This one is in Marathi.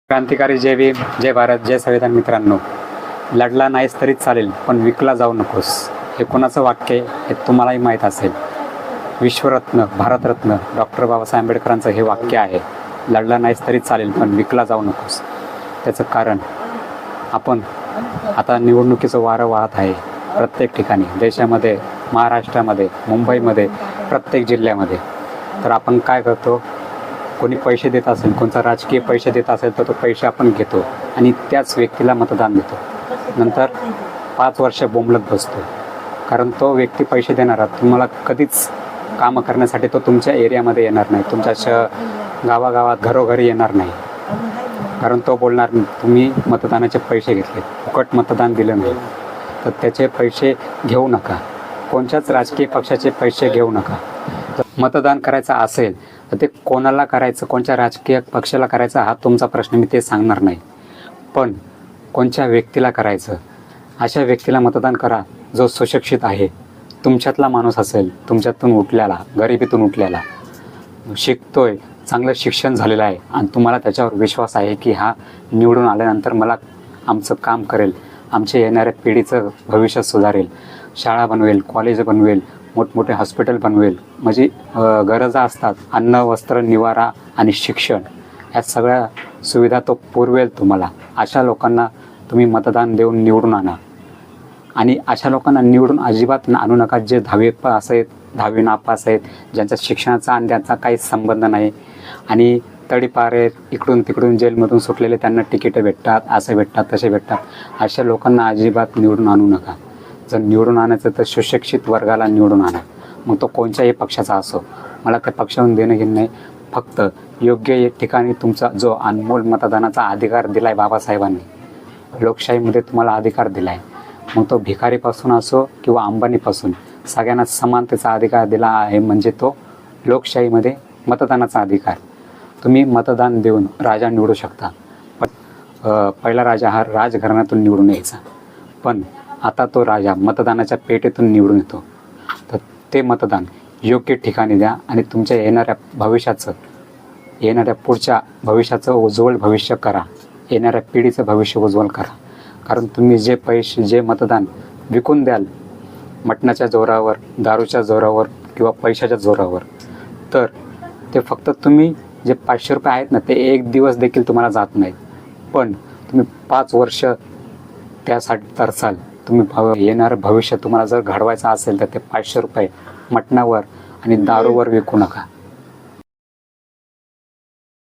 क्रांतिकारी जय भीम, जय भारत, जय संविधान. मित्रांनो, लढला नाहीस तरी चालेल पण विकला जाऊ नकोस. हे कोणाचं वाक्य आहे हे तुम्हालाही माहीत असेल. विश्वरत्न, भारतरत्न डॉक्टर बाबासाहेब आंबेडकरांचं हे वाक्य आहे. लढला नाहीस तरी चालेल पण विकला जाऊ नकोस. त्याचं कारण आपण आता निवडणुकीचं वारं वाहत आहे प्रत्येक ठिकाणी, देशामध्ये, महाराष्ट्रामध्ये, मुंबईमध्ये, प्रत्येक जिल्ह्यामध्ये. तर आपण काय करतो, कोणी पैसे देत असेल, कोणता राजकीय पैसे देत असेल तर तो पैसे आपण घेतो आणि त्याच व्यक्तीला मतदान देतो. नंतर 5 वर्ष बोंबलत बसतो, कारण तो व्यक्ती पैसे देणारा तुम्हाला कधीच कामं करण्यासाठी तो तुमच्या एरियामध्ये येणार नाही, तुमच्या गावागावात घरोघरी येणार नाही. कारण तो बोलणार तुम्ही मतदानाचे पैसे घेतले, फुकट मतदान दिलं नाही. तर त्याचे पैसे घेऊ नका, कोणत्याच राजकीय पक्षाचे पैसे घेऊ नका. मतदान करायचं असेल तर ते कोणाला करायचं, कोणत्या राजकीय पक्षाला करायचं हा तुमचा प्रश्न, मी ते सांगणार नाही. पण कोणत्या व्यक्तीला करायचं, अशा व्यक्तीला मतदान करा जो सुशिक्षित आहे, तुमच्यातला माणूस असेल, तुमच्यातून उठलेला, गरिबीतून उठलेला, शिकतोय, चांगलं शिक्षण झालेलं आहे आणि तुम्हाला त्याच्यावर विश्वास आहे की हा निवडून आल्यानंतर मला आमचं काम करेल, आमच्या येणाऱ्या पिढीचं भविष्य सुधारेल, शाळा बनवेल, कॉलेज बनवेल, मोठमोठे हॉस्पिटल बनवेल. म्हणजे गरजा असतात, अन्न, वस्त्र, निवारा आणि शिक्षण, ह्या सगळ्या सुविधा तो पुरवेल तुम्हाला. अशा लोकांना तुम्ही मतदान देऊन निवडून आणा. आणि अशा लोकांना निवडून अजिबात आणू नका जे 10वी पास आहेत, 10वी नापास आहेत, ज्यांच्या शिक्षणाचा आणि त्यांचा काही संबंध नाही आणि तडीपार आहेत, इकडून तिकडून जेलमधून सुटलेले, त्यांना तिकीटं भेटतात, असे भेटतात, तसे भेटतात. अशा लोकांना अजिबात निवडून आणू नका. जर निवडून आणायचं तर सुशिक्षित वर्गाला निवडून आणा, मग तो कोणत्याही पक्षाचा असो. मला त्या पक्षाहून देणं घेणं नाही. फक्त योग्य एक ठिकाणी तुमचा जो अनमोल मतदानाचा अधिकार दिला आहे बाबासाहेबांनी, लोकशाहीमध्ये तुम्हाला अधिकार दिला आहे, मग तो भिकारीपासून असो किंवा अंबानीपासून, सगळ्यांना समानतेचा अधिकार दिला आहे. म्हणजे तो लोकशाहीमध्ये मतदानाचा अधिकार. तुम्ही मतदान देऊन राजा निवडू शकता, पण पहिला राजा हा राजघराण्यातून निवडून यायचा, पण आता तो राजा मतदानाच्या पेटीतून निवडून येतो. तर ते मतदान योग्य ठिकाणी द्या आणि तुमच्या येणाऱ्या पुढच्या भविष्याचं उज्ज्वल भविष्य करा, येणाऱ्या पिढीचं भविष्य उज्ज्वल करा. कारण तुम्ही जे मतदान विकून द्याल मटणाच्या जोरावर, दारूच्या जोरावर किंवा पैशाच्या जोरावर, तर ते फक्त तुम्ही जे 500 रुपये आहेत ना, ते एक दिवस देखील तुम्हाला जात नाहीत. पण तुम्ही 5 वर्ष त्यासाठी तरसाल. तुम्ही येणारं भविष्य तुम्हाला जर घडवायचं असेल तर ते 500 रुपये मटणावर आणि दारूवर विकू नका.